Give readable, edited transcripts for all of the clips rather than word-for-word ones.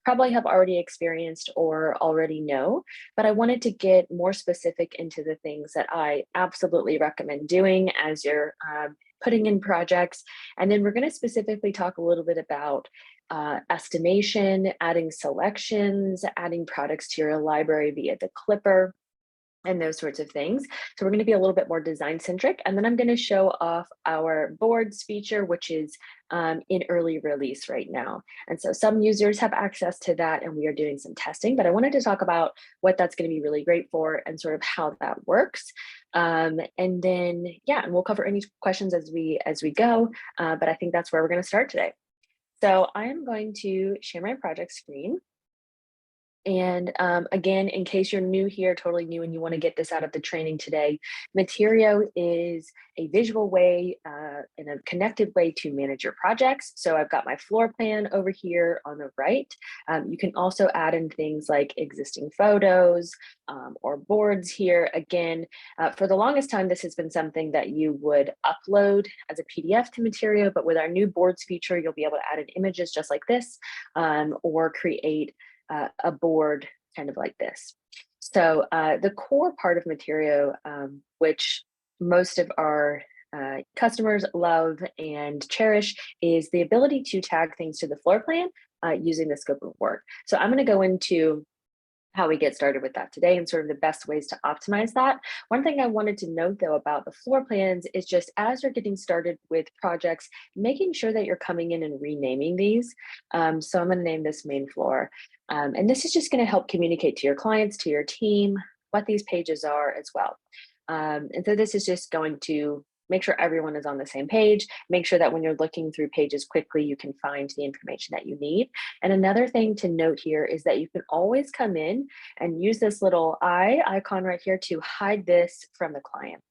probably have already experienced or already know, but I wanted to get more specific into the things that I absolutely recommend doing as you're putting in projects. And then we're going to specifically talk a little bit about estimation, adding selections, adding products to your library via the Clipper, and those sorts of things. So we're going to be a little bit more design centric. And then I'm going to show off our boards feature, which is in early release right now. And so some users have access to that, and we are doing some testing, but I wanted to talk about what that's going to be really great for and sort of how that works. And then, yeah, and we'll cover any questions as we go. But I think that's where we're going to start today. So I am going to share my project screen. And again, in case you're new here, totally new, and you want to get this out of the training today, Materio is a visual way and a connected way to manage your projects. So I've got my floor plan over here on the right. You can also add in things like existing photos or boards here. Again, for the longest time, this has been something that you would upload as a PDF to Materio, but with our new boards feature, you'll be able to add in images just like this or create a board kind of like this. So the core part of Materio, which most of our customers love and cherish, is the ability to tag things to the floor plan using the scope of work. So I'm going to go into how we get started with that today and sort of the best ways to optimize that. One thing I wanted to note though about the floor plans is just as you're getting started with projects, making sure that you're coming in and renaming these. So I'm going to name this main floor. And this is just going to help communicate to your clients, to your team, what these pages are as well. And so this is just going to make sure everyone is on the same page, make sure that when you're looking through pages quickly, you can find the information that you need. And another thing to note here is that you can always come in and use this little eye icon right here to hide this from the client.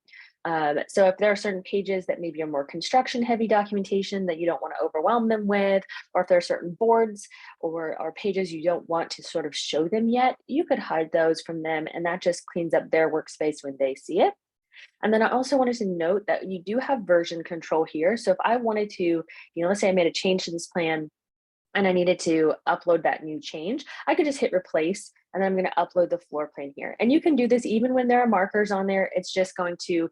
So if there are certain pages that maybe are more construction heavy documentation that you don't want to overwhelm them with, or if there are certain boards or pages you don't want to sort of show them yet, you could hide those from them, and that just cleans up their workspace when they see it. And then I also wanted to note that you do have version control here. So if I wanted to, let's say I made a change to this plan and I needed to upload that new change, I could just hit replace, and then I'm going to upload the floor plan here. And you can do this even when there are markers on there. It's just going to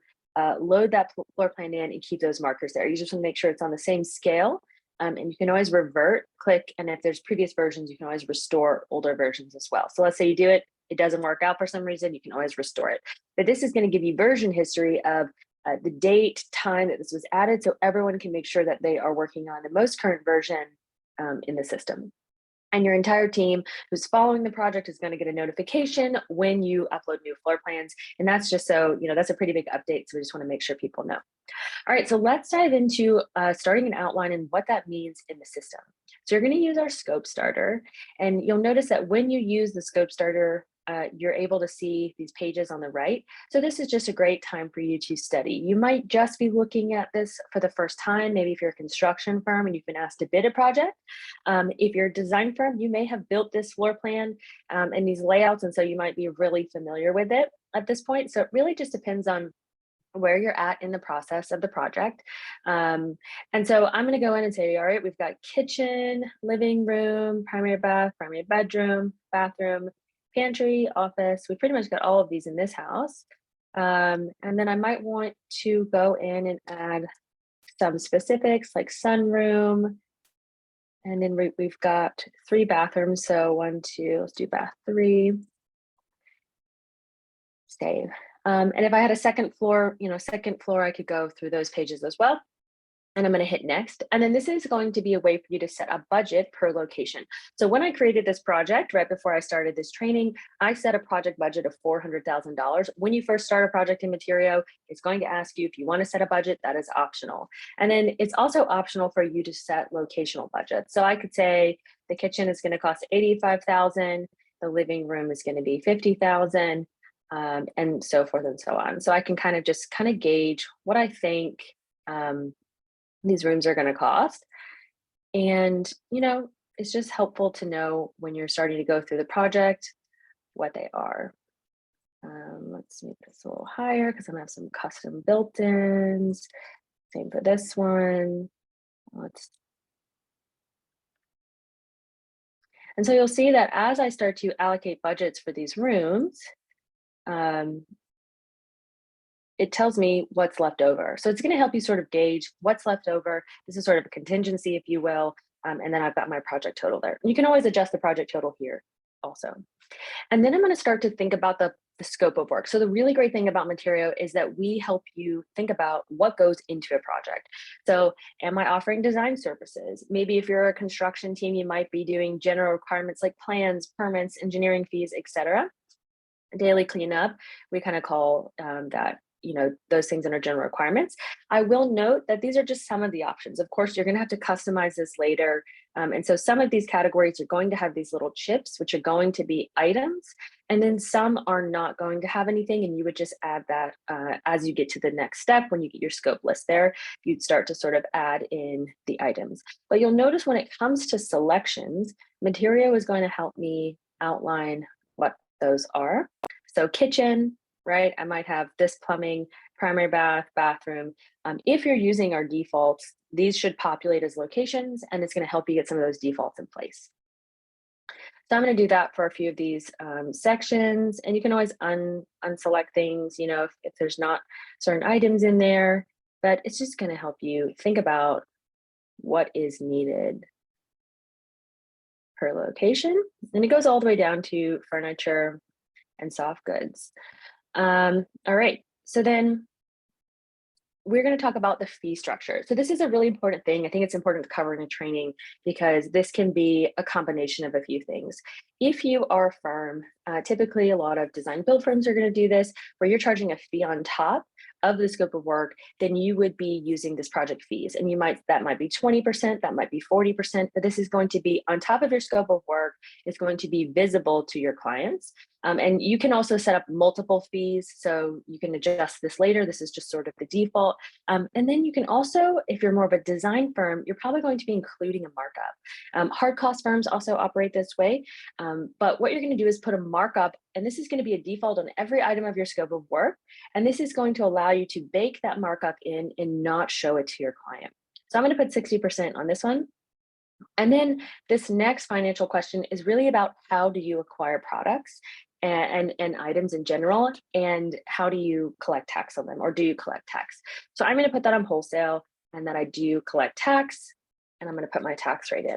load that floor plan in and keep those markers there. You just want to make sure it's on the same scale. And you can always revert, click, and if there's previous versions, you can always restore older versions as well. So let's say you do it, it doesn't work out for some reason, you can always restore it. But this is going to give you version history of the date, time that this was added, so everyone can make sure that they are working on the most current version in the system. And your entire team who's following the project is going to get a notification when you upload new floor plans. And that's just so, that's a pretty big update. So we just want to make sure people know. All right, so let's dive into starting an outline and what that means in the system. So you're going to use our scope starter, and you'll notice that when you use the scope starter, you're able to see these pages on the right. So this is just a great time for you to study. You might just be looking at this for the first time, maybe if you're a construction firm and you've been asked to bid a project. If you're a design firm, you may have built this floor plan and these layouts, and so you might be really familiar with it at this point. So it really just depends on where you're at in the process of the project. And so I'm going to go in and say, all right, we've got kitchen, living room, primary bath, primary bedroom, bathroom, pantry, office. We pretty much got all of these in this house. And then I might want to go in and add some specifics like sunroom. And then we've got 3 bathrooms. So 1, 2, let's do bath 3. Save. And if I had a second floor, I could go through those pages as well. And I'm going to hit next. And then this is going to be a way for you to set a budget per location. So when I created this project, right before I started this training, I set a project budget of $400,000. When you first start a project in Materio, it's going to ask you if you want to set a budget. That is optional. And then it's also optional for you to set locational budgets. So I could say the kitchen is going to cost $85,000. The living room is going to be $50,000. And so forth and so on. So I can kind of gauge what I think these rooms are going to cost. And, it's just helpful to know when you're starting to go through the project, what they are. Let's make this a little higher because I'm going to have some custom built-ins. Same for this one. And so you'll see that as I start to allocate budgets for these rooms, it tells me what's left over. So it's going to help you sort of gauge what's left over. This is sort of a contingency, if you will. And then I've got my project total there. You can always adjust the project total here also. And then I'm going to start to think about the scope of work. So the really great thing about Materio is that we help you think about what goes into a project. So am I offering design services? Maybe if you're a construction team, you might be doing general requirements like plans, permits, engineering fees, etc. Daily cleanup, we kind of call that, those things under general requirements. I will note that these are just some of the options. Of course, you're going to have to customize this later. And so some of these categories are going to have these little chips, which are going to be items. And then some are not going to have anything. And you would just add that as you get to the next step. When you get your scope list there, you'd start to sort of add in the items. But you'll notice when it comes to selections, Materio is going to help me outline what those are. So kitchen, right? I might have this plumbing, primary bath, bathroom. If you're using our defaults, these should populate as locations, and it's going to help you get some of those defaults in place. So I'm going to do that for a few of these sections, and you can always unselect things, if there's not certain items in there, but it's just going to help you think about what is needed per location. And it goes all the way down to furniture and soft goods. All right, so then we're going to talk about the fee structure. So this is a really important thing. I think it's important to cover in a training because this can be a combination of a few things. If you are a firm, typically a lot of design build firms are going to do this, where you're charging a fee on top of the scope of work, then you would be using this project fees. And that might be 20%, that might be 40%, but this is going to be on top of your scope of work. It's going to be visible to your clients. And you can also set up multiple fees, so you can adjust this later. This is just sort of the default. And then you can also, if you're more of a design firm, you're probably going to be including a markup. Hard cost firms also operate this way. But what you're going to do is put a markup, and this is going to be a default on every item of your scope of work. And this is going to allow you to bake that markup in and not show it to your client. So I'm going to put 60% on this one. And then this next financial question is really about how do you acquire products and items in general, and how do you collect tax on them, or do you collect tax? So I'm going to put that on wholesale, and that I do collect tax, and I'm going to put my tax rate in.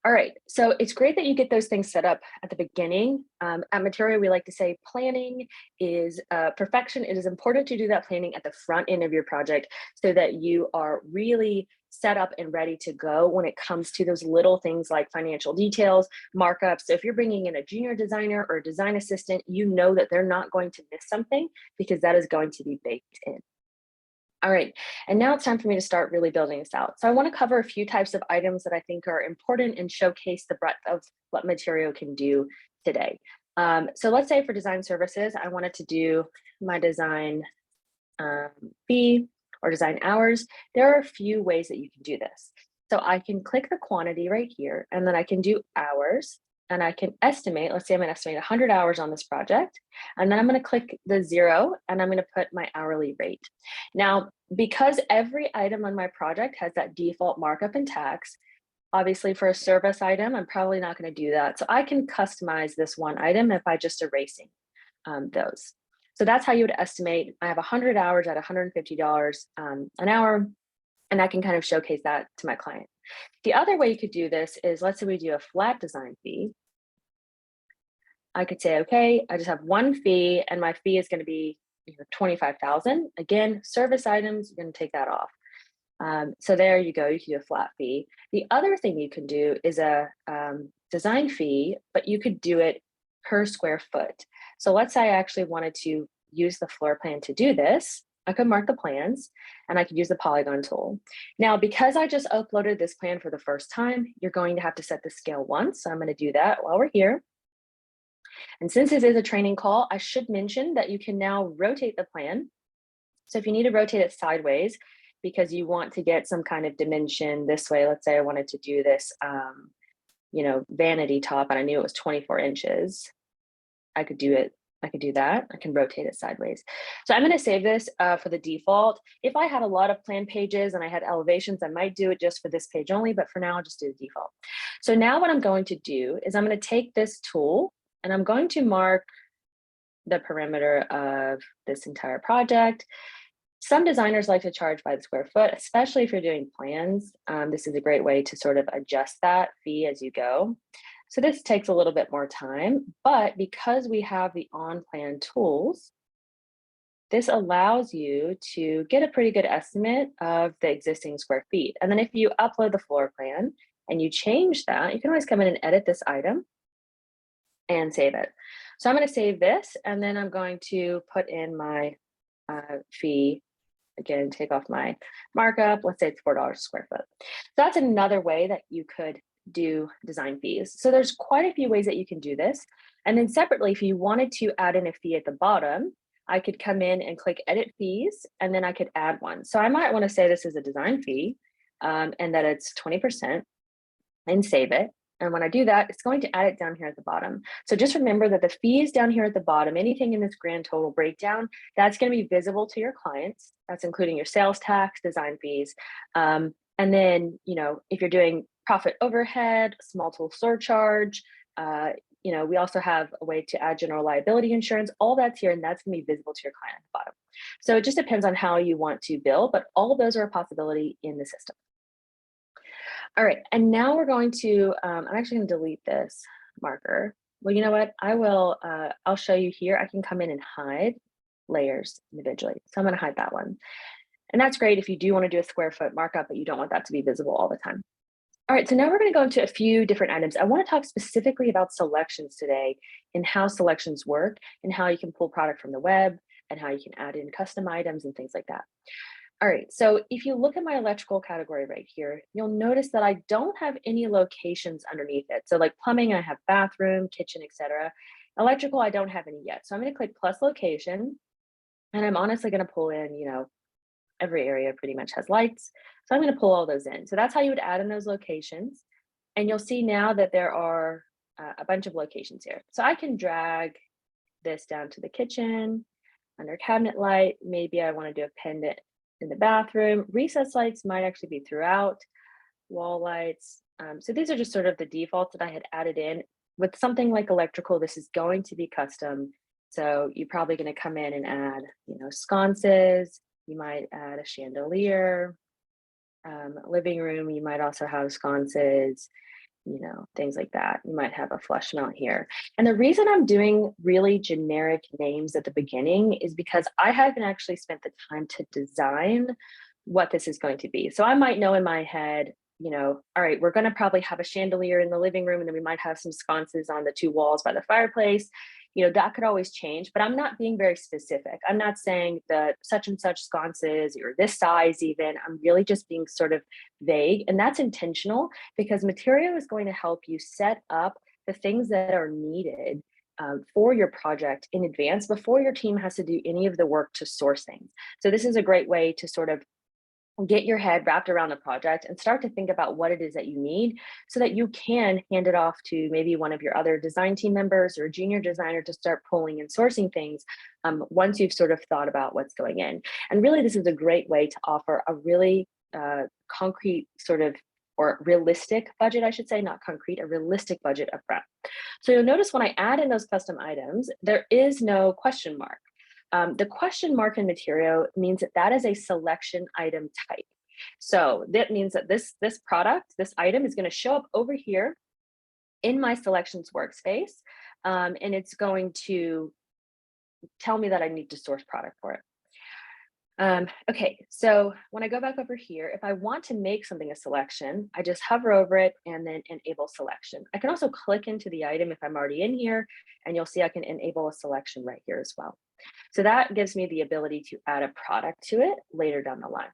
All right, so it's great that you get those things set up at the beginning. At Materio, we like to say planning is perfection. It is important to do that planning at the front end of your project so that you are really set up and ready to go when it comes to those little things like financial details, markups. So if you're bringing in a junior designer or a design assistant, you know that they're not going to miss something because that is going to be baked in. All right, and now it's time for me to start really building this out. So I want to cover a few types of items that I think are important and showcase the breadth of what Materio can do today. So let's say for design services, I wanted to do my design fee or design hours. There are a few ways that you can do this. So I can click the quantity right here, and then I can do hours, and I can estimate, let's say I'm going to estimate 100 hours on this project, and then I'm going to click the 0, and I'm going to put my hourly rate. Now, because every item on my project has that default markup and tax, obviously for a service item, I'm probably not going to do that. So I can customize this one item by just erasing those. So that's how you would estimate. I have 100 hours at $150 an hour, and I can kind of showcase that to my client. The other way you could do this is, let's say we do a flat design fee. I could say, okay, I just have one fee, and my fee is going to be 25,000. Again, service items, you're going to take that off. So there you go, you can do a flat fee. The other thing you can do is a design fee, but you could do it per square foot. So let's say I actually wanted to use the floor plan to do this. I could mark the plans, and I could use the polygon tool. Now, because I just uploaded this plan for the first time, you're going to have to set the scale once. So I'm going to do that while we're here. And since this is a training call, I should mention that you can now rotate the plan. So if you need to rotate it sideways because you want to get some kind of dimension this way, let's say I wanted to do this, vanity top, and I knew it was 24 inches. I could do it I could do that. I can rotate it sideways. So I'm going to save this for the default. If I had a lot of plan pages and I had elevations, I might do it just for this page only, but for now I'll just do the default. So now what I'm going to do is I'm going to take this tool and I'm going to mark the perimeter of this entire project. Some designers like to charge by the square foot, especially if you're doing plans. This is a great way to sort of adjust that fee as you go. So this takes a little bit more time, but because we have the on-plan tools, this allows you to get a pretty good estimate of the existing square feet. And then if you upload the floor plan and you change that, you can always come in and edit this item and save it. So I'm going to save this, and then I'm going to put in my fee. Again, take off my markup. Let's say it's $4 a square foot. So that's another way that you could do design fees. So there's quite a few ways that you can do this. And then separately, if you wanted to add in a fee at the bottom, I could come in and click edit fees, and then I could add one. So I might want to say this is a design fee and that it's 20% and save it. And when I do that, it's going to add it down here at the bottom. So just remember that the fees down here at the bottom, anything in this grand total breakdown, that's going to be visible to your clients. That's including your sales tax, design fees. And then, if you're doing profit overhead, small tool surcharge, we also have a way to add general liability insurance. All that's here, and that's going to be visible to your client at the bottom. So it just depends on how you want to bill, but all of those are a possibility in the system. All right, and now we're going to, I'm actually gonna delete this marker. Well, you know what? I'll show you here. I can come in and hide layers individually. So I'm gonna hide that one. And that's great if you do wanna do a square foot markup, but you don't want that to be visible all the time. All right, so now we're gonna go into a few different items. I wanna talk specifically about selections today and how selections work and how you can pull product from the web and how you can add in custom items and things like that. All right, so if you look at my electrical category right here, you'll notice that I don't have any locations underneath it. So like plumbing, I have bathroom, kitchen, etc. Electrical, I don't have any yet. So I'm going to click plus location, and I'm honestly going to pull in, every area pretty much has lights. So I'm going to pull all those in. So that's how you would add in those locations. And you'll see now that there are a bunch of locations here. So I can drag this down to the kitchen, under cabinet light. Maybe I want to do a pendant in the bathroom. Recess lights might actually be throughout, wall lights. So these are just sort of the defaults that I had added in. With something like electrical, this is going to be custom. So you're probably going to come in and add, sconces. You might add a chandelier. Living room, you might also have sconces, things like that. You might have a flush mount here. And the reason I'm doing really generic names at the beginning is because I haven't actually spent the time to design what this is going to be. So I might know in my head, all right, we're going to probably have a chandelier in the living room, and then we might have some sconces on the two walls by the fireplace. That could always change, but I'm not being very specific. I'm not saying that such and such sconces or this size even. I'm really just being sort of vague, and that's intentional because Materio is going to help you set up the things that are needed for your project in advance before your team has to do any of the work to source things. So this is a great way to sort of get your head wrapped around the project and start to think about what it is that you need so that you can hand it off to maybe one of your other design team members or a junior designer to start pulling and sourcing things once you've sort of thought about what's going in. And really, this is a great way to offer a really concrete sort of, or realistic budget, I should say, not concrete, a realistic budget upfront. So you'll notice when I add in those custom items, there is no question mark. The question mark in Materio means that is a selection item type. So that means that this product, this item is going to show up over here in my selections workspace, and it's going to tell me that I need to source product for it. Okay, so when I go back over here, if I want to make something a selection, I just hover over it and then enable selection. I can also click into the item if I'm already in here, and you'll see I can enable a selection right here as well. So that gives me the ability to add a product to it later down the line.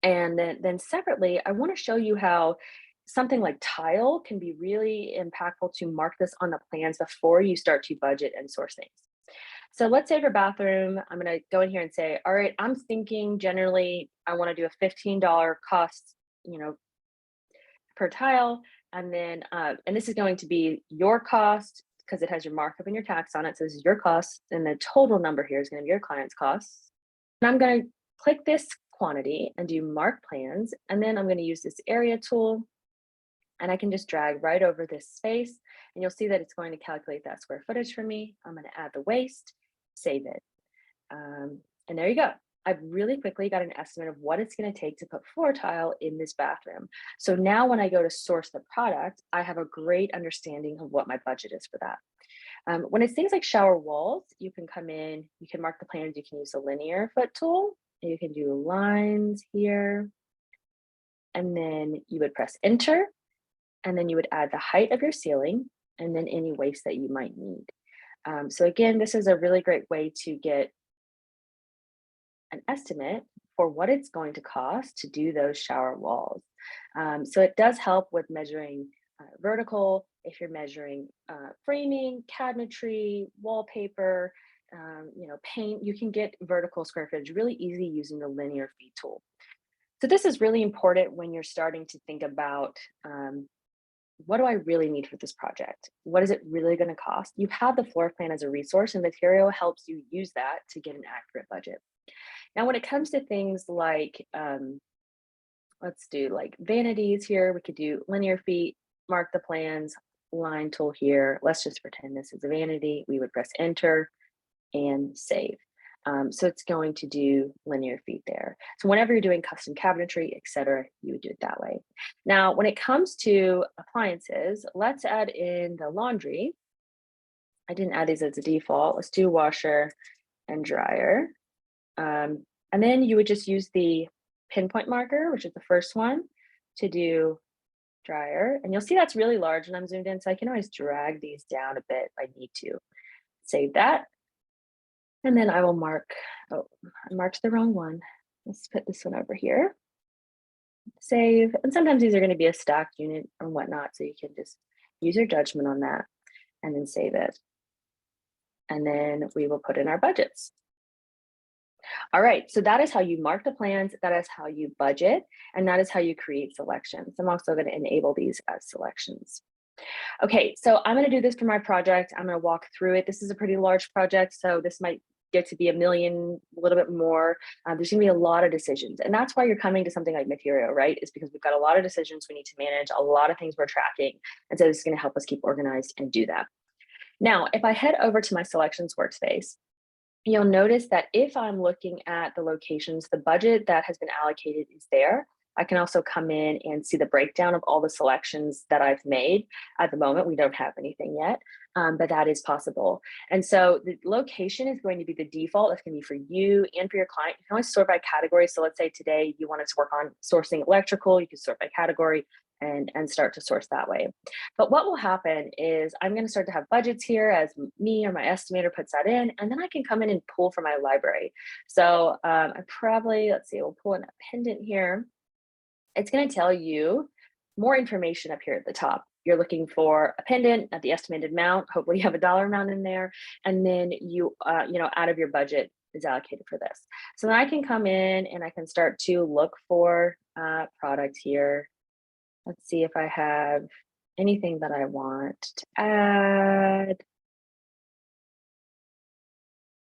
And then separately, I want to show you how something like tile can be really impactful to mark this on the plans before you start to budget and source things. So let's say for bathroom, I'm going to go in here and say, all right, I'm thinking generally I want to do a $15 cost, per tile. And then, and this is going to be your cost because it has your markup and your tax on it. So this is your cost, and the total number here is going to be your client's costs. And I'm going to click this quantity and do mark plans. And then I'm going to use this area tool, and I can just drag right over this space, and you'll see that it's going to calculate that square footage for me. I'm going to add the waste, save it. And there you go. I've really quickly got an estimate of what it's going to take to put floor tile in this bathroom. So now when I go to source the product, I have a great understanding of what my budget is for that. When it's things like shower walls, you can come in, you can mark the plans, you can use the linear foot tool, and you can do lines here. And then you would press enter, and then you would add the height of your ceiling and then any waste that you might need. So again, this is a really great way to get an estimate for what it's going to cost to do those shower walls. So it does help with measuring vertical, if you're measuring framing, cabinetry, wallpaper, paint, you can get vertical square footage really easy using the linear feet tool. So this is really important when you're starting to think about what do I really need for this project? What is it really going to cost? You have the floor plan as a resource, and Materio helps you use that to get an accurate budget. Now, when it comes to things like, let's do like vanities here, we could do linear feet, mark the plans, line tool here. Let's just pretend this is a vanity. We would press enter and save. So it's going to do linear feet there. So whenever you're doing custom cabinetry, etc., you would do it that way. Now, when it comes to appliances, let's add in the laundry. I didn't add these as a default. Let's do washer and dryer. And then you would just use the pinpoint marker, which is the first one, to do dryer. And you'll see that's really large when I'm zoomed in, so I can always drag these down a bit if I need to. Save that. And then I will mark, oh, I marked the wrong one. Let's put this one over here. Save. And sometimes these are going to be a stacked unit or whatnot, so you can just use your judgment on that and then save it. And then we will put in our budgets. All right, so that is how you mark the plans, that is how you budget, and that is how you create selections. I'm also going to enable these as selections. Okay, so I'm going to do this for my project. I'm going to walk through it. This is a pretty large project, so this might get to be a million, a little bit more. There's going to be a lot of decisions, and that's why you're coming to something like Materio, right? Is because we've got a lot of decisions we need to manage, a lot of things we're tracking, and so this is going to help us keep organized and do that. Now, if I head over to my selections workspace, you'll notice that if I'm looking at the locations, the budget that has been allocated is there. I can also come in and see the breakdown of all the selections that I've made. At the moment, we don't have anything yet, but that is possible. And so the location is going to be the default. It's going to be for you and for your client. You can always sort by category. So let's say today you wanted to work on sourcing electrical, you can sort by category and start to source that way. But what will happen is I'm going to start to have budgets here as me or my estimator puts that in, and then I can come in and pull from my library. So I probably, let's see, we'll pull in a pendant here. It's going to tell you more information up here at the top. You're looking for a pendant at the estimated amount. Hopefully you have a dollar amount in there. And then you know, out of your budget is allocated for this. So then I can come in and I can start to look for product here. Let's see if I have anything that I want to add.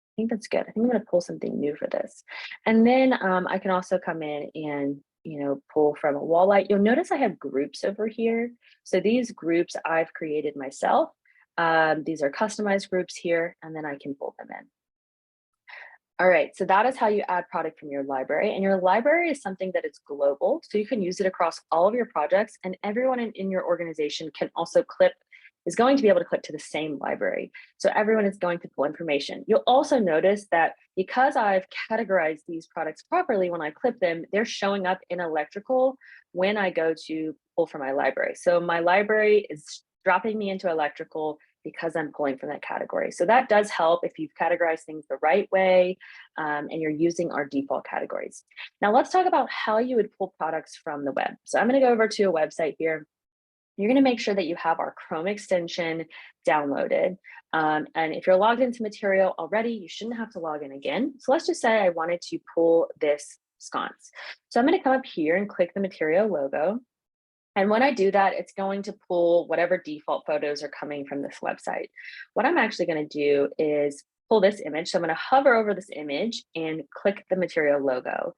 I think that's good. I think I'm going to pull something new for this. And then I can also come in and pull from a wall light. You'll notice I have groups over here. So these groups I've created myself. These are customized groups here, and then I can pull them in. All right, so that is how you add product from your library. And your library is something that is global, so you can use it across all of your projects, and everyone in your organization can also is going to be able to click to the same library. So everyone is going to pull information. You'll also notice that because I've categorized these products properly, when I clip them, they're showing up in electrical when I go to pull from my library. So my library is dropping me into electrical because I'm pulling from that category. So that does help if you've categorized things the right way and you're using our default categories. Now let's talk about how you would pull products from the web. So I'm gonna go over to a website here. You're gonna make sure that you have our Chrome extension downloaded. And if you're logged into Materio already, you shouldn't have to log in again. So let's just say I wanted to pull this sconce. So I'm gonna come up here and click the Materio logo. And when I do that, it's going to pull whatever default photos are coming from this website. What I'm actually going to do is pull this image. So I'm going to hover over this image and click the Materio logo.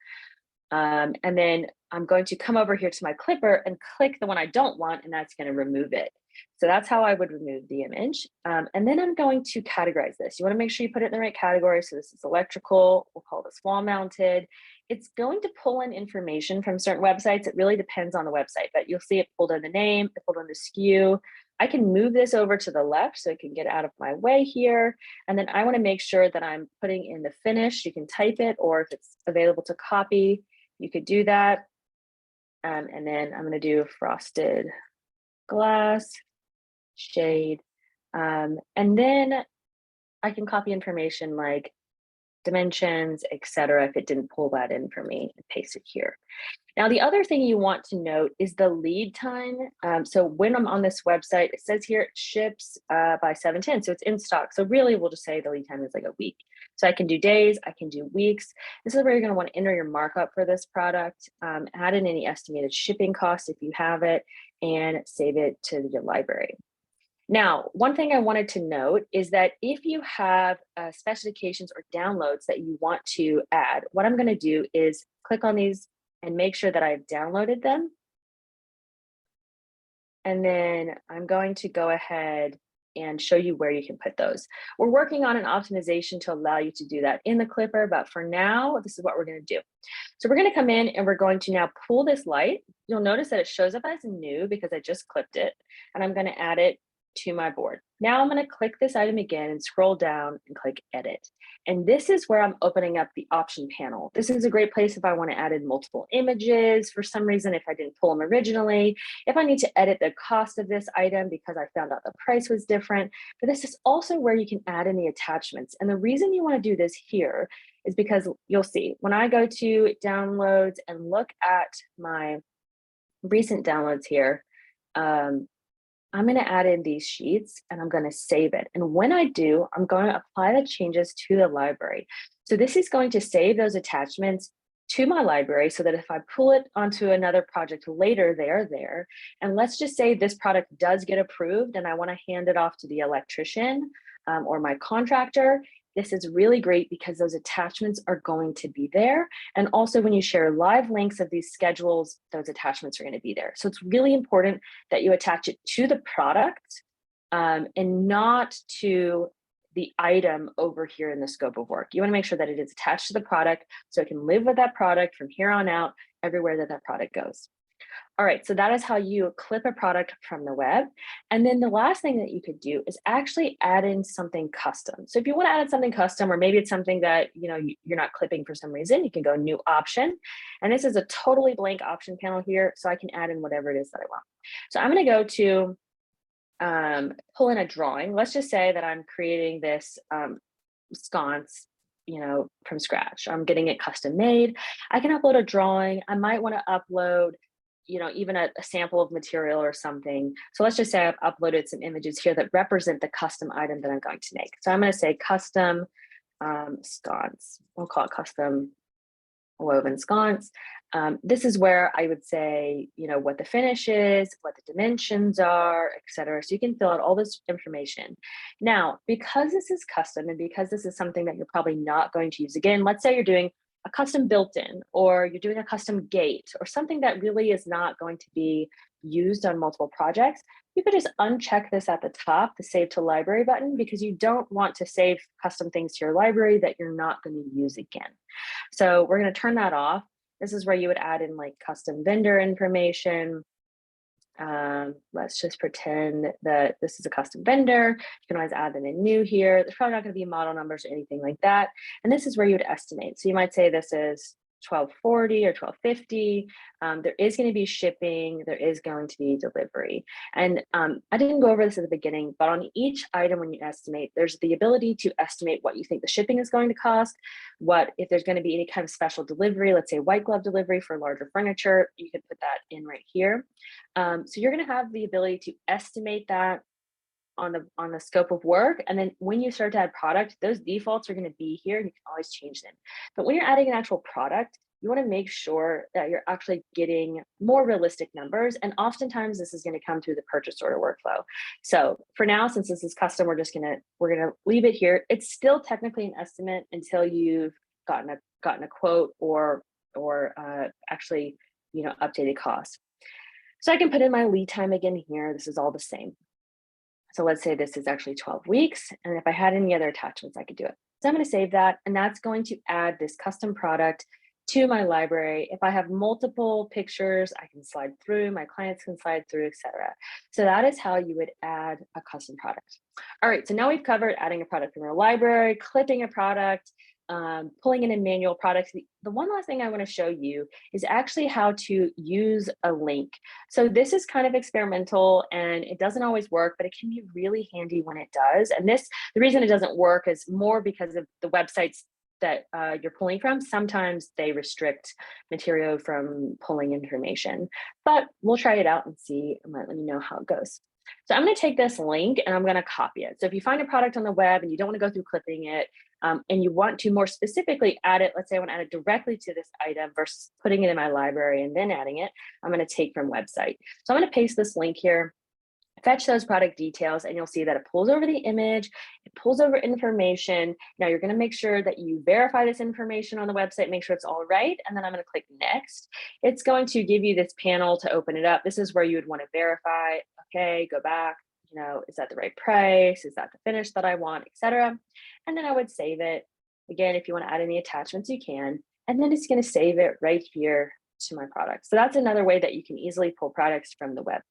And then I'm going to come over here to my clipper and click the one I don't want, and that's going to remove it. So that's how I would remove the image. And then I'm going to categorize this. You want to make sure you put it in the right category. So this is electrical. We'll call this wall mounted. It's going to pull in information from certain websites. It really depends on the website, but you'll see it pulled in the name, it pulled in the SKU. I can move this over to the left so it can get out of my way here. And then I want to make sure that I'm putting in the finish. You can type it, or if it's available to copy, you could do that. And then I'm going to do frosted glass shade. And then I can copy information like dimensions, etc. if it didn't pull that in for me, and paste it here. Now, the other thing you want to note is the lead time. So when I'm on this website, it says here it ships by 7/10, so it's in stock. So really, we'll just say the lead time is like a week. So I can do days, I can do weeks. This is where you're going to want to enter your markup for this product, add in any estimated shipping costs if you have it, and save it to your library. Now, one thing I wanted to note is that if you have specifications or downloads that you want to add, what I'm going to do is click on these and make sure that I've downloaded them. And then I'm going to go ahead and show you where you can put those. We're working on an optimization to allow you to do that in the Clipper, but for now, this is what we're going to do. So we're going to come in and we're going to now pull this light. You'll notice that it shows up as new because I just clipped it, and I'm going to add it to my board. Now I'm going to click this item again and scroll down and click edit. And this is where I'm opening up the option panel. This is a great place if I want to add in multiple images for some reason, if I didn't pull them originally, if I need to edit the cost of this item because I found out the price was different. But this is also where you can add in the attachments. And the reason you want to do this here is because you'll see when I go to downloads and look at my recent downloads here, I'm going to add in these sheets and I'm going to save it. And when I do, I'm going to apply the changes to the library. So this is going to save those attachments to my library so that if I pull it onto another project later, they are there. And let's just say this product does get approved and I want to hand it off to the electrician or my contractor. This is really great because those attachments are going to be there. And also when you share live links of these schedules, those attachments are going to be there. So it's really important that you attach it to the product and not to the item over here in the scope of work. You want to make sure that it is attached to the product so it can live with that product from here on out everywhere that that product goes. All right, so that is how you clip a product from the web. And then the last thing that you could do is actually add in something custom. So if you want to add in something custom, or maybe it's something that you're not clipping for some reason, you can go new option. And this is a totally blank option panel here, so I can add in whatever it is that I want. So I'm going to go to pull in a drawing. Let's just say that I'm creating this sconce from scratch. I'm getting it custom made. I can upload a drawing. I might want to upload even a sample of material or something. So let's just say I've uploaded some images here that represent the custom item that I'm going to make. So I'm going to say custom sconce. We'll call it custom woven sconce. This is where I would say, what the finish is, what the dimensions are, etc. So you can fill out all this information. Now, because this is custom and because this is something that you're probably not going to use again, let's say you're doing a custom built-in, or you're doing a custom gate, or something that really is not going to be used on multiple projects, you could just uncheck this at the top, the Save to Library button, because you don't want to save custom things to your library that you're not going to use again. So we're going to turn that off. This is where you would add in like custom vendor information. Let's just pretend that this is a custom vendor. You can always add them in new here. There's probably not going to be model numbers or anything like that. And this is where you would estimate. So you might say this is 1240 or 1250. There is going to be shipping. There is going to be delivery. And I didn't go over this at the beginning, but on each item when you estimate, there's the ability to estimate what you think the shipping is going to cost, if there's going to be any kind of special delivery, let's say white glove delivery for larger furniture, you could put that in right here. So you're going to have the ability to estimate that on the scope of work. And then when you start to add product, those defaults are going to be here and you can always change them. But when you're adding an actual product, you want to make sure that you're actually getting more realistic numbers. And oftentimes this is going to come through the purchase order workflow. So for now, since this is custom, we're gonna leave it here. It's still technically an estimate until you've gotten a quote or actually, updated cost. So I can put in my lead time again here. This is all the same. So let's say this is actually 12 weeks. And if I had any other attachments, I could do it. So I'm going to save that. And that's going to add this custom product to my library. If I have multiple pictures, I can slide through, my clients can slide through, etc. So that is how you would add a custom product. All right, so now we've covered adding a product from our library, clipping a product, pulling in a manual product. The one last thing I want to show you is actually how to use a link. So this is kind of experimental and it doesn't always work, but it can be really handy when it does. And the reason it doesn't work is more because of the websites that you're pulling from. Sometimes they restrict Materio from pulling information, but we'll try it out and see. Let me know how it goes. So I'm going to take this link and I'm going to copy it. So if you find a product on the web and you don't want to go through clipping it, and you want to more specifically add it, let's say I want to add it directly to this item versus putting it in my library and then adding it, I'm going to take from website. So I'm going to paste this link here, fetch those product details, and you'll see that it pulls over the image, it pulls over information. Now you're going to make sure that you verify this information on the website, make sure it's all right, and then I'm going to click next. It's going to give you this panel to open it up. This is where you would want to verify, okay, go back, is that the right price? Is that the finish that I want, etc. And then I would save it. Again, if you want to add any attachments, you can. And then it's going to save it right here to my product. So that's another way that you can easily pull products from the web.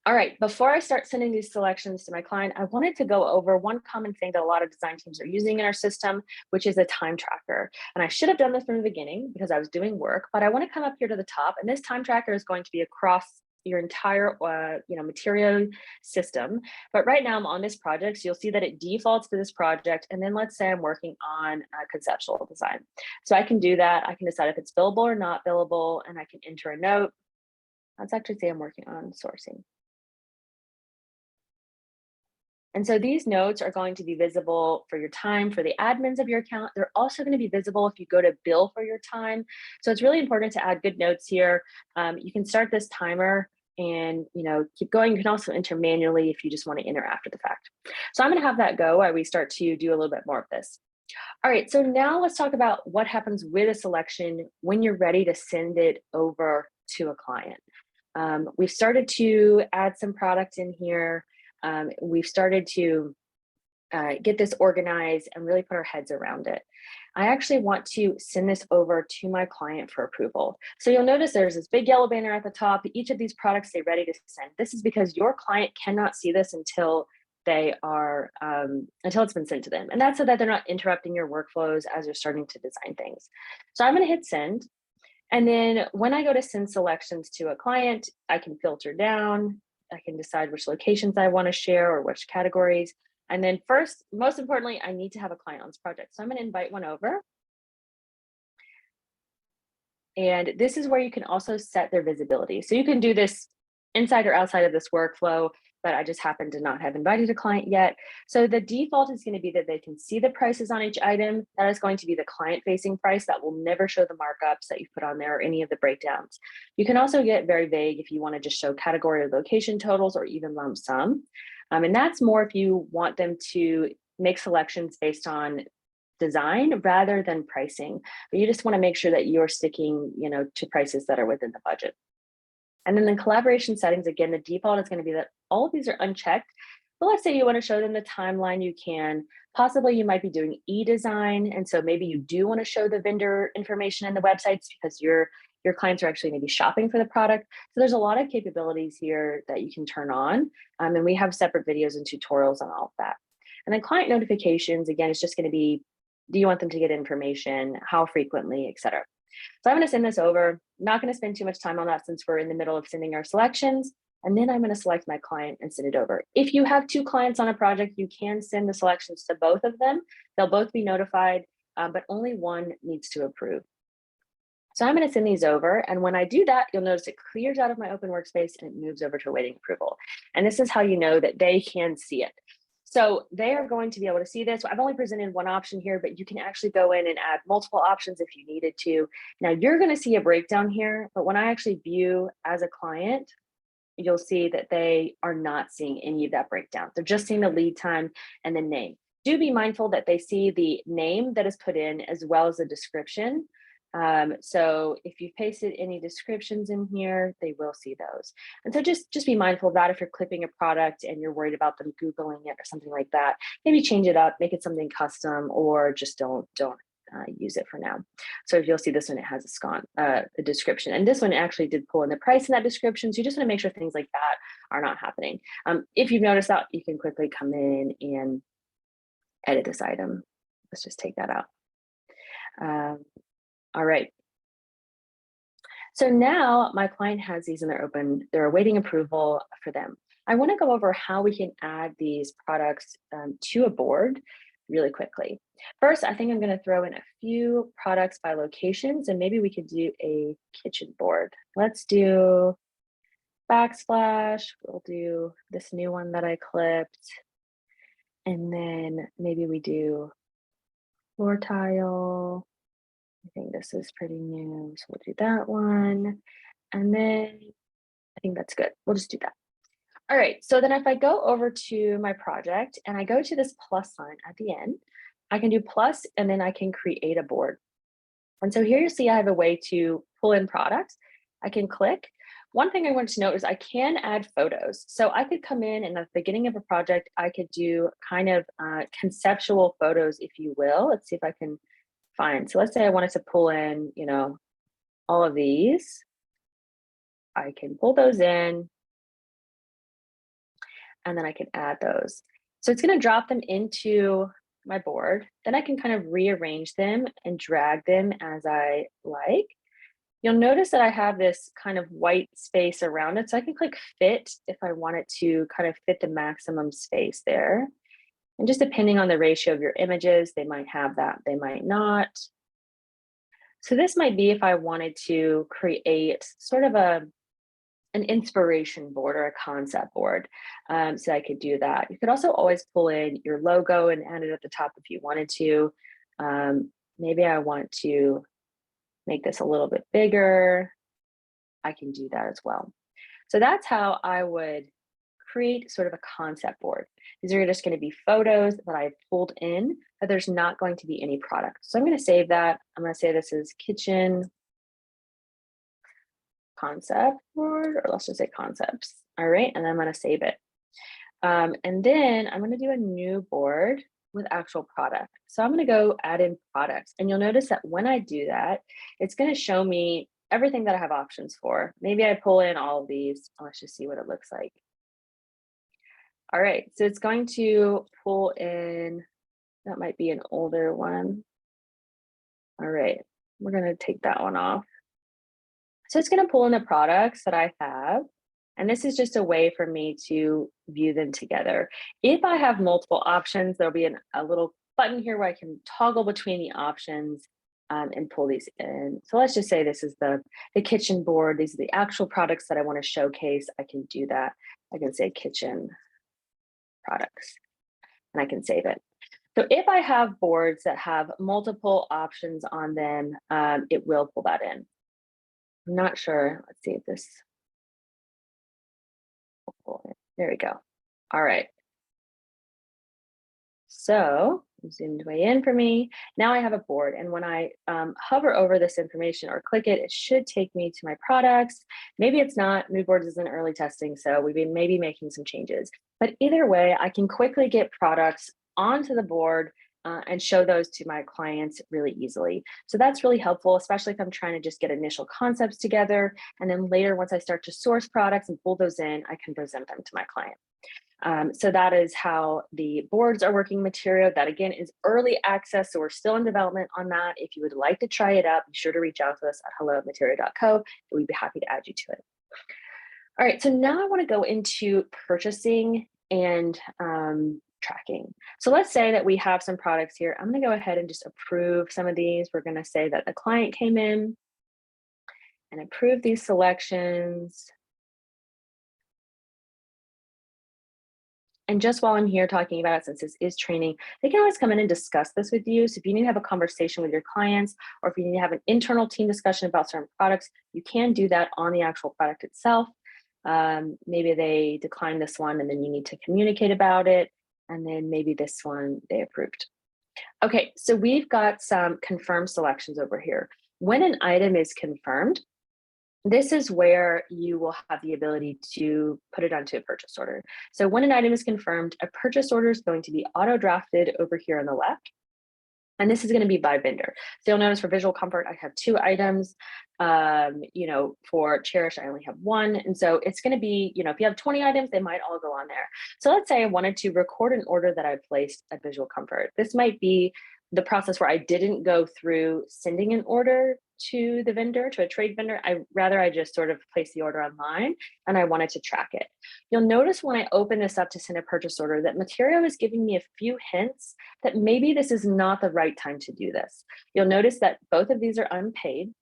All right, before I start sending these selections to my client, I wanted to go over one common thing that a lot of design teams are using in our system, which is a time tracker. And I should have done this from the beginning because I was doing work, but I want to come up here to the top, and this time tracker is going to be across your entire Materio system. But right now I'm on this project, so you'll see that it defaults to this project. And then let's say I'm working on conceptual design. So I can do that. I can decide if it's billable or not billable, and I can enter a note. Let's actually say I'm working on sourcing. And so these notes are going to be visible for your time for the admins of your account. They're also going to be visible if you go to bill for your time. So it's really important to add good notes here. You can start this timer and keep going. You can also enter manually if you just want to enter after the fact. So I'm going to have that go while we start to do a little bit more of this. All right, so now let's talk about what happens with a selection when you're ready to send it over to a client. We've started to add some product in here. We've started to get this organized and really put our heads around it. I actually want to send this over to my client for approval. So you'll notice there's this big yellow banner at the top. Each of these products say ready to send. This is because your client cannot see this until until it's been sent to them. And that's so that they're not interrupting your workflows as you're starting to design things. So I'm going to hit send. And then when I go to send selections to a client, I can filter down. I can decide which locations I want to share or which categories. And then first, most importantly, I need to have a client on this project. So I'm going to invite one over. And this is where you can also set their visibility. So you can do this inside or outside of this workflow, but I just happen to not have invited a client yet. So the default is going to be that they can see the prices on each item. That is going to be the client-facing price. That will never show the markups that you've put on there or any of the breakdowns. You can also get very vague if you want to just show category or location totals or even lump sum. And that's more if you want them to make selections based on design rather than pricing. But you just want to make sure that you're sticking, to prices that are within the budget. And then the collaboration settings, again, the default is going to be that all of these are unchecked. But let's say you want to show them the timeline, you can. Possibly you might be doing e-design. And so maybe you do want to show the vendor information in the websites because your clients are actually maybe shopping for the product. So there's a lot of capabilities here that you can turn on. And we have separate videos and tutorials on all of that. And then client notifications, again, it's just going to be, do you want them to get information, how frequently, et cetera. So I'm going to send this over. Not going to spend too much time on that since we're in the middle of sending our selections. And then I'm going to select my client and send it over. If you have 2 clients on a project, you can send the selections to both of them. They'll both be notified, but only one needs to approve. So I'm going to send these over. And when I do that, you'll notice it clears out of my open workspace and it moves over to awaiting approval. And this is how you know that they can see it. So they are going to be able to see this. I've only presented one option here, but you can actually go in and add multiple options if you needed to. Now you're going to see a breakdown here, but when I actually view as a client, you'll see that they are not seeing any of that breakdown. They're just seeing the lead time and the name. Do be mindful that they see the name that is put in as well as the description. So if you've pasted any descriptions in here, they will see those. And so just be mindful of that if you're clipping a product and you're worried about them Googling it or something like that. Maybe change it up, make it something custom, or just don't use it for now. So if you'll see this one, it has a description. And this one actually did pull in the price in that description. So you just want to make sure things like that are not happening. If you've noticed that, you can quickly come in and edit this item. Let's just take that out. All right. So now my client has these and they're open. They're awaiting approval for them. I want to go over how we can add these products to a board really quickly. First, I think I'm going to throw in a few products by locations, and maybe we could do a kitchen board. Let's do backsplash. We'll do this new one that I clipped. And then maybe we do floor tile. I think this is pretty new, so we'll do that one. And then I think that's good. We'll just do that. All right, so then if I go over to my project and I go to this plus sign at the end, I can do plus and then I can create a board. And so here you see I have a way to pull in products. I can click. One thing I wanted to note is I can add photos. So I could come in and at the beginning of a project, I could do kind of conceptual photos, if you will. Let's see if I can find. So let's say I wanted to pull in, all of these. I can pull those in and then I can add those. So it's going to drop them into my board. Then I can kind of rearrange them and drag them as I like. You'll notice that I have this kind of white space around it. So I can click fit if I want it to kind of fit the maximum space there. And just depending on the ratio of your images, they might have that, they might not. So this might be if I wanted to create sort of an inspiration board or a concept board. So I could do that. You could also always pull in your logo and add it at the top if you wanted to. Maybe I want to make this a little bit bigger. I can do that as well. So that's how I would create sort of a concept board. These are just going to be photos that I've pulled in, but there's not going to be any product. So I'm going to save that. I'm going to say this is kitchen concept board, or let's just say concepts. All right, and then I'm going to save it. And then I'm going to do a new board with actual product. So I'm going to go add in products, and you'll notice that when I do that, it's going to show me everything that I have options for. Maybe I pull in all of these. Let's just see what it looks like. All right, so it's going to pull in, that might be an older one. All right, we're going to take that one off. So it's going to pull in the products that I have. And this is just a way for me to view them together. If I have multiple options, there'll be a little button here where I can toggle between the options and pull these in. So let's just say this is the kitchen board. These are the actual products that I want to showcase. I can do that. I can say kitchen products and I can save it. So if I have boards that have multiple options on them, it will pull that in. I'm not sure. Let's see if this. There we go. All right. So zoomed way in for me. Now I have a board, and when I hover over this information or click it, it should take me to my products. Maybe it's not. Mood boards is in early testing, so we've been maybe making some changes. But either way, I can quickly get products onto the board and show those to my clients really easily. So that's really helpful, especially if I'm trying to just get initial concepts together. And then later, once I start to source products and pull those in, I can present them to my client. So that is how the boards are working Materio. That again is early access. So we're still in development on that. If you would like to try it out, be sure to reach out to us at hello@materio.co and we'd be happy to add you to it. All right, so now I want to go into purchasing and tracking. So let's say that we have some products here. I'm going to go ahead and just approve some of these. We're going to say that the client came in and approved these selections. And just while I'm here talking about it, since this is training, they can always come in and discuss this with you. So if you need to have a conversation with your clients, or if you need to have an internal team discussion about certain products, you can do that on the actual product itself. Maybe they declined this one and then you need to communicate about it. And then maybe this one they approved. Okay, so we've got some confirmed selections over here. When an item is confirmed, this is where you will have the ability to put it onto a purchase order. So when an item is confirmed, a purchase order is going to be auto drafted over here on the left. And this is going to be by vendor. So you'll notice for visual comfort, I have 2 items. For Cherish, I only have 1. And so it's going to be, if you have 20 items, they might all go on there. So let's say I wanted to record an order that I placed at Visual Comfort. This might be the process where I didn't go through sending an order to the vendor, to a trade vendor. I just sort of placed the order online and I wanted to track it. You'll notice when I open this up to send a purchase order that Materio is giving me a few hints that maybe this is not the right time to do this. You'll notice that both of these are unpaid.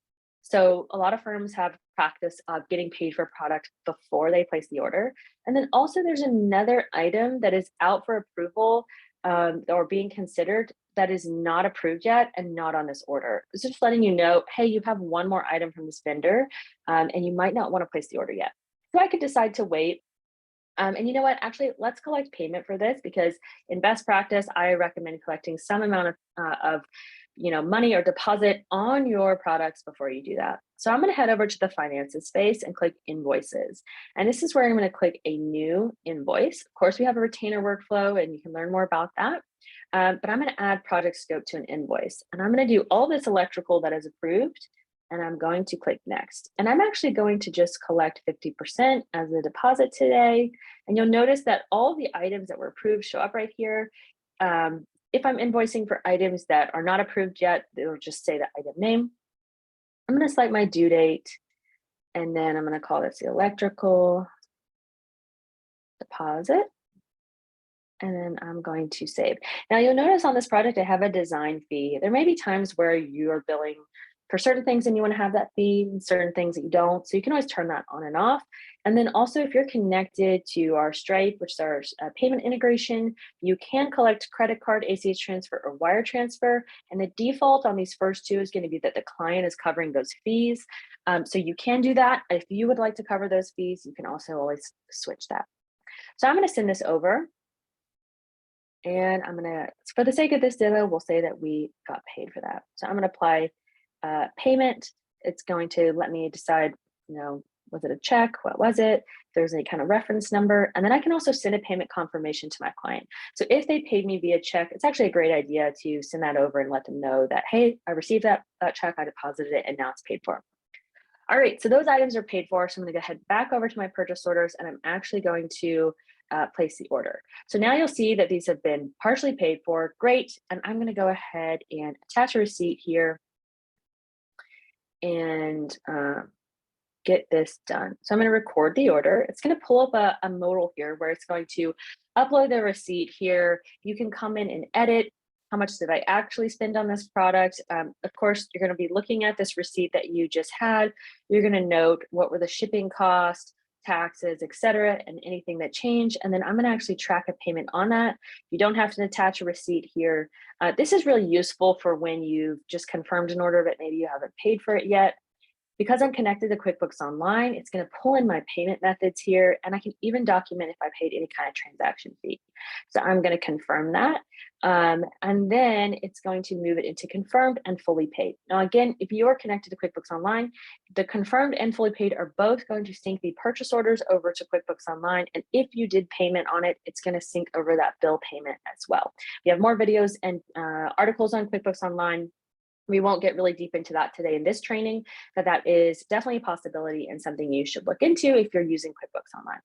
So a lot of firms have practice of getting paid for product before they place the order. And then also there's another item that is out for approval or being considered that is not approved yet and not on this order. It's just letting you know, hey, you have one more item from this vendor and you might not want to place the order yet. So I could decide to wait. And you know what, actually, let's collect payment for this, because in best practice, I recommend collecting some amount of money or deposit on your products before you do that. So I'm going to head over to the finances space and click invoices. And this is where I'm going to click a new invoice. Of course, we have a retainer workflow and you can learn more about that. But I'm going to add project scope to an invoice. And I'm going to do all this electrical that is approved. And I'm going to click next. And I'm actually going to just collect 50% as a deposit today. And you'll notice that all the items that were approved show up right here. If I'm invoicing for items that are not approved yet, it'll just say the item name. I'm going to select my due date, and then I'm going to call this the electrical deposit. And then I'm going to save. Now you'll notice on this project, I have a design fee. There may be times where you're billing for certain things and you want to have that fee, and certain things that you don't. So you can always turn that on and off. And then also if you're connected to our Stripe, which is our payment integration, you can collect credit card, ACH transfer, or wire transfer. And the default on these first 2 is going to be that the client is covering those fees. So you can do that. If you would like to cover those fees, you can also always switch that. So I'm going to send this over. And I'm going to, for the sake of this demo, we'll say that we got paid for that. So I'm going to apply payment. It's going to let me decide, was it a check? What was it? If there's any kind of reference number. And then I can also send a payment confirmation to my client. So if they paid me via check, it's actually a great idea to send that over and let them know that, hey, I received that check, I deposited it, and now it's paid for. All right, so those items are paid for. So I'm going to go head back over to my purchase orders, and I'm actually going to place the order. So now you'll see that these have been partially paid for. Great. And I'm going to go ahead and attach a receipt here and get this done. So I'm going to record the order. It's going to pull up a modal here where it's going to upload the receipt here. You can come in and edit. How much did I actually spend on this product? Of course, you're going to be looking at this receipt that you just had. You're going to note what were the shipping costs, taxes, etc., and anything that changed. And then I'm going to actually track a payment on that. You don't have to attach a receipt here. This is really useful for when you've just confirmed an order, but maybe you haven't paid for it yet. Because I'm connected to QuickBooks Online, it's going to pull in my payment methods here, and I can even document if I paid any kind of transaction fee. So I'm going to confirm that, and then it's going to move it into confirmed and fully paid. Now, again, if you are connected to QuickBooks Online, the confirmed and fully paid are both going to sync the purchase orders over to QuickBooks Online, and if you did payment on it, it's going to sync over that bill payment as well. We have more videos and articles on QuickBooks Online. We won't get really deep into that today in this training, but that is definitely a possibility and something you should look into if you're using QuickBooks Online.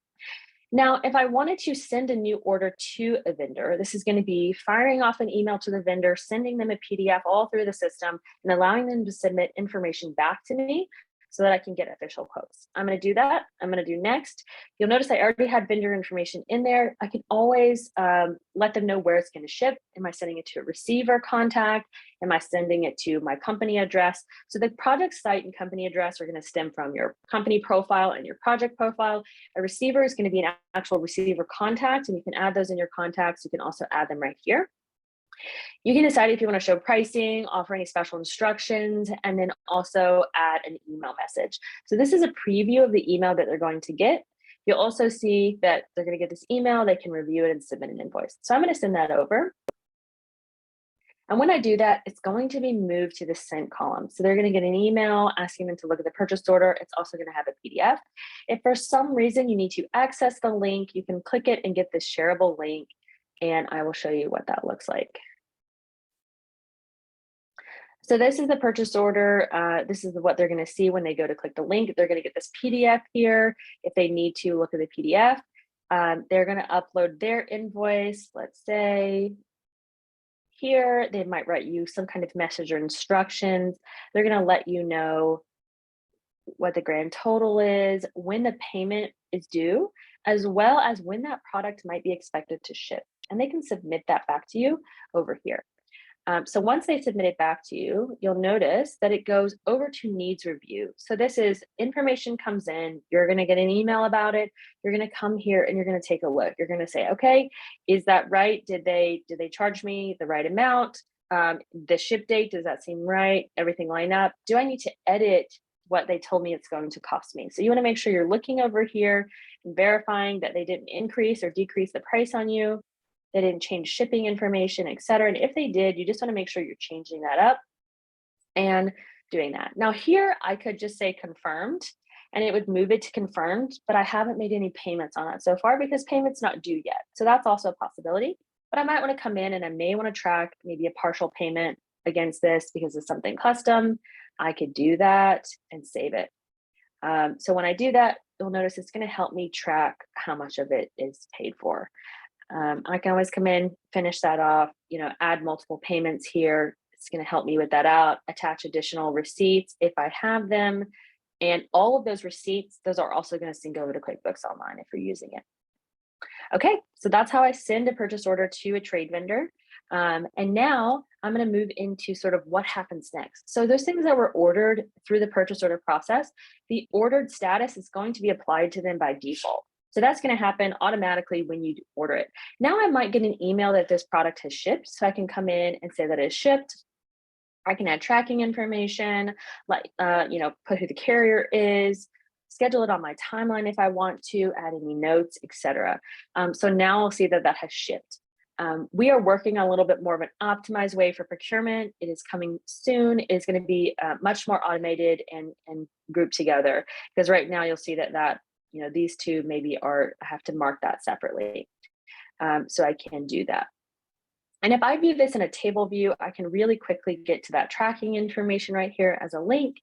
Now, if I wanted to send a new order to a vendor, this is going to be firing off an email to the vendor, sending them a PDF all through the system, and allowing them to submit information back to me. so that I can get official quotes. I'm going to do that. I'm going to do next. You'll notice I already had vendor information in there. I can always let them know where it's going to ship. Am I sending it to a receiver contact? Am I sending it to my company address? So the project site and company address are going to stem from your company profile and your project profile. A receiver is going to be an actual receiver contact, and you can add those in your contacts. You can also add them right here. You can decide if you want to show pricing, offer any special instructions, and then also add an email message. So this is a preview of the email that they're going to get. You'll also see that they're going to get this email, they can review it and submit an invoice. So I'm going to send that over. And when I do that, it's going to be moved to the sent column. So they're going to get an email asking them to look at the purchase order. It's also going to have a PDF. If for some reason you need to access the link, you can click it and get this shareable link, and I will show you what that looks like. So this is the purchase order. This is what they're going to see when they go to click the link. They're going to get this PDF here. If they need to look at the PDF, they're going to upload their invoice. Let's say here, they might write you some kind of message or instructions. They're going to let you know what the grand total is, when the payment is due, as well as when that product might be expected to ship. And they can submit that back to you over here. So once they submit it back to you, you'll notice that it goes over to needs review. So this is information comes in, you're going to get an email about it. You're going to come here and you're going to take a look. You're going to say, okay, is that right? Did they charge me the right amount? The ship date, does that seem right? Everything line up? Do I need to edit what they told me it's going to cost me? So you want to make sure you're looking over here and verifying that they didn't increase or decrease the price on you. They didn't change shipping information, et cetera. And if they did, you just want to make sure you're changing that up and doing that. Now here, I could just say confirmed and it would move it to confirmed, but I haven't made any payments on it so far because payment's not due yet. So that's also a possibility, but I might want to come in and I may want to track maybe a partial payment against this because it's something custom. I could do that and save it. So when I do that, you'll notice it's going to help me track how much of it is paid for. I can always come in, finish that off, add multiple payments here. It's going to help me with that out, attach additional receipts if I have them. And all of those receipts, those are also going to sync over to QuickBooks Online if you're using it. Okay, so that's how I send a purchase order to a trade vendor. And now I'm going to move into sort of what happens next. So those things that were ordered through the purchase order process, the ordered status is going to be applied to them by default. So that's going to happen automatically when you order it. Now I might get an email that this product has shipped. So I can come in and say that it's shipped. I can add tracking information, like, put who the carrier is, schedule it on my timeline if I want to, add any notes, etc. So now I'll see that that has shipped. We are working on a little bit more of an optimized way for procurement. It is coming soon. It's going to be much more automated and grouped together, because right now you'll see that these two maybe have to mark that separately. So I can do that. And if I view this in a table view, I can really quickly get to that tracking information right here as a link.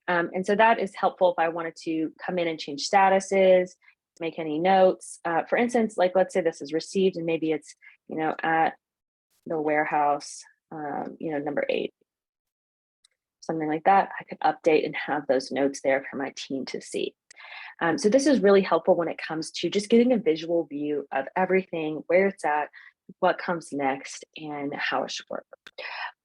And so that is helpful if I wanted to come in and change statuses, make any notes. For instance, like let's say this is received and maybe it's, at the warehouse, number 8, something like that. I could update and have those notes there for my team to see. So this is really helpful when it comes to just getting a visual view of everything, where it's at, what comes next, and how it should work.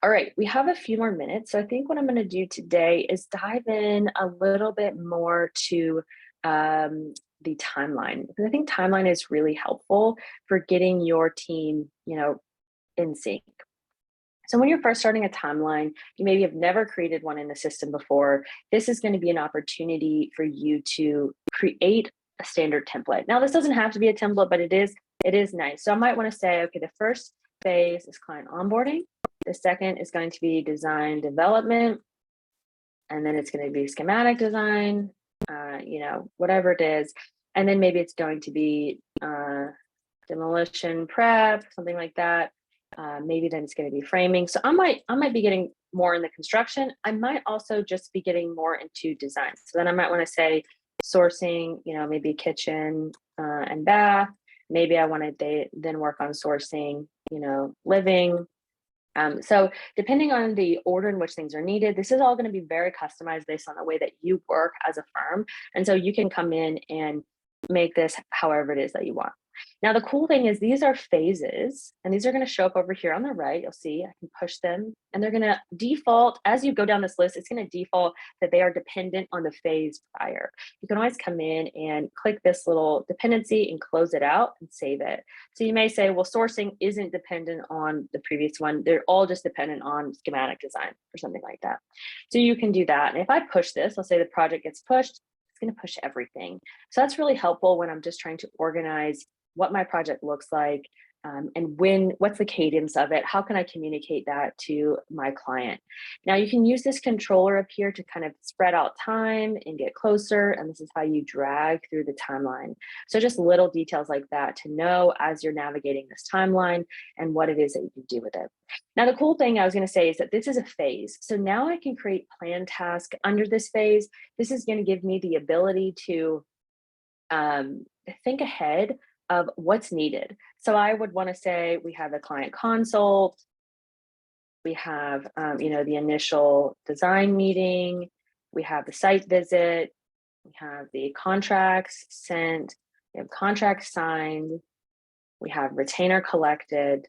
All right, we have a few more minutes. So I think what I'm going to do today is dive in a little bit more to the timeline, because I think timeline is really helpful for getting your team, in sync. So when you're first starting a timeline, you maybe have never created one in the system before. This is going to be an opportunity for you to create a standard template. Now, this doesn't have to be a template, but it is nice. So I might want to say, okay, the first phase is client onboarding. The second is going to be design development. And then it's going to be schematic design, whatever it is. And then maybe it's going to be demolition prep, something like that. Maybe then it's going to be framing. So I might be getting more in the construction. I might also just be getting more into design. So then I might want to say sourcing, maybe kitchen and bath. Maybe I want to then work on sourcing, living, So depending on the order in which things are needed, this is all going to be very customized based on the way that you work as a firm. And so you can come in and make this however it is that you want. Now, the cool thing is these are phases, and these are going to show up over here on the right. You'll see I can push them, and they're going to default as you go down this list. It's going to default that they are dependent on the phase prior. You can always come in and click this little dependency and close it out and save it. So you may say, well, sourcing isn't dependent on the previous one. They're all just dependent on schematic design or something like that. So you can do that. And if I push this, let's say the project gets pushed, it's going to push everything. So that's really helpful when I'm just trying to organize what my project looks like, and what's the cadence of it? How can I communicate that to my client? Now you can use this controller up here to kind of spread out time and get closer. And this is how you drag through the timeline. So just little details like that to know as you're navigating this timeline and what it is that you can do with it. Now, the cool thing I was going to say is that this is a phase. So now I can create plan task under this phase. This is going to give me the ability to think ahead of what's needed. So I would want to say we have a client consult, we have the initial design meeting, we have the site visit, we have the contracts sent, we have contracts signed, we have retainer collected.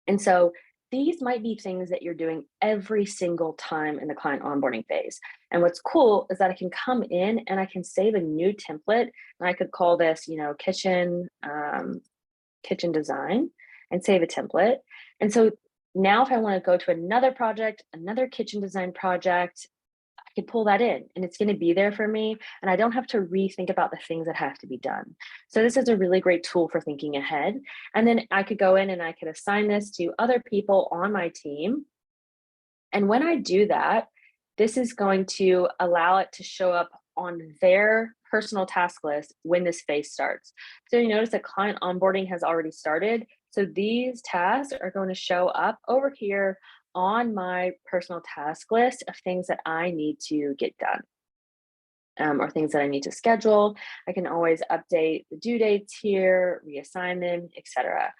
And so these might be things that you're doing every single time in the client onboarding phase. And what's cool is that I can come in and I can save a new template, and I could call this, kitchen design, and save a template. And so now if I want to go to another project, another kitchen design project, I can pull that in and it's going to be there for me. And I don't have to rethink about the things that have to be done. So this is a really great tool for thinking ahead. And then I could go in and I could assign this to other people on my team. And when I do that, this is going to allow it to show up on their personal task list when this phase starts. So you notice that client onboarding has already started. So these tasks are going to show up over here on my personal task list of things that I need to get done. Or things that I need to schedule. I can always update the due dates here, reassign them, etc.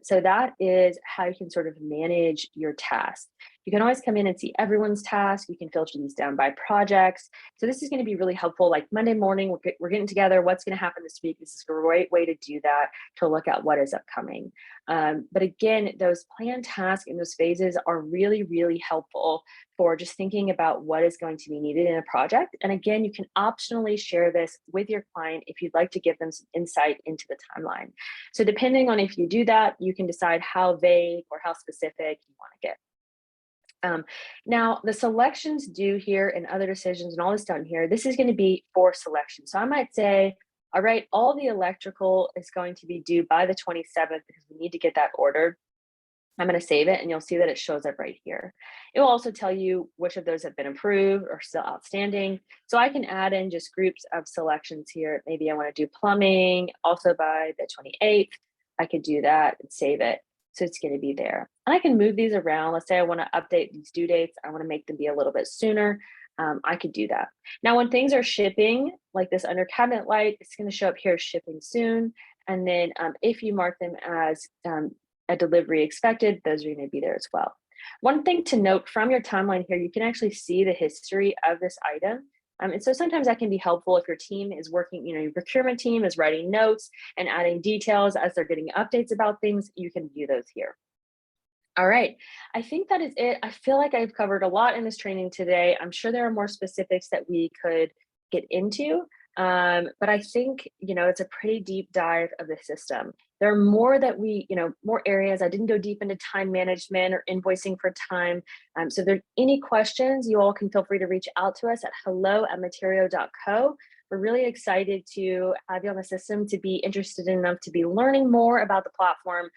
So that is how you can sort of manage your tasks. You can always come in and see everyone's task. You can filter these down by projects. So this is going to be really helpful. Like Monday morning, we're getting together. What's going to happen this week? This is a great way to do that, to look at what is upcoming. But again, those planned tasks and those phases are really, really helpful for just thinking about what is going to be needed in a project. And again, you can optionally share this with your client if you'd like to give them some insight into the timeline. So depending on if you do that, you can decide how vague or how specific you want to get. Now, the selections due here and other decisions and all this down here, this is going to be for selection. So I might say, all right, all the electrical is going to be due by the 27th because we need to get that ordered. I'm going to save it and you'll see that it shows up right here. It will also tell you which of those have been approved or still outstanding. So I can add in just groups of selections here. Maybe I want to do plumbing also by the 28th. I could do that and save it. So it's going to be there. And I can move these around. Let's say I want to update these due dates. I want to make them be a little bit sooner. I could do that. Now, when things are shipping, like this under cabinet light, it's going to show up here shipping soon. And then if you mark them as a delivery expected, those are going to be there as well. One thing to note from your timeline here, you can actually see the history of this item. And so sometimes that can be helpful if your team is working, your procurement team is writing notes and adding details as they're getting updates about things, you can view those here. All right, I think that is it. I feel like I've covered a lot in this training today. I'm sure there are more specifics that we could get into, but I think, it's a pretty deep dive of the system. There are more that more areas. I didn't go deep into time management or invoicing for time. So if there are any questions, you all can feel free to reach out to us at hello@materio.co. We're really excited to have you on the system, to be interested enough to be learning more about the platform.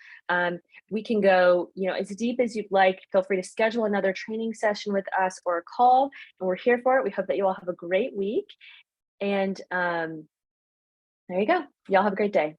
We can go, as deep as you'd like. Feel free to schedule another training session with us or a call, and we're here for it. We hope that you all have a great week. And there you go. Y'all have a great day.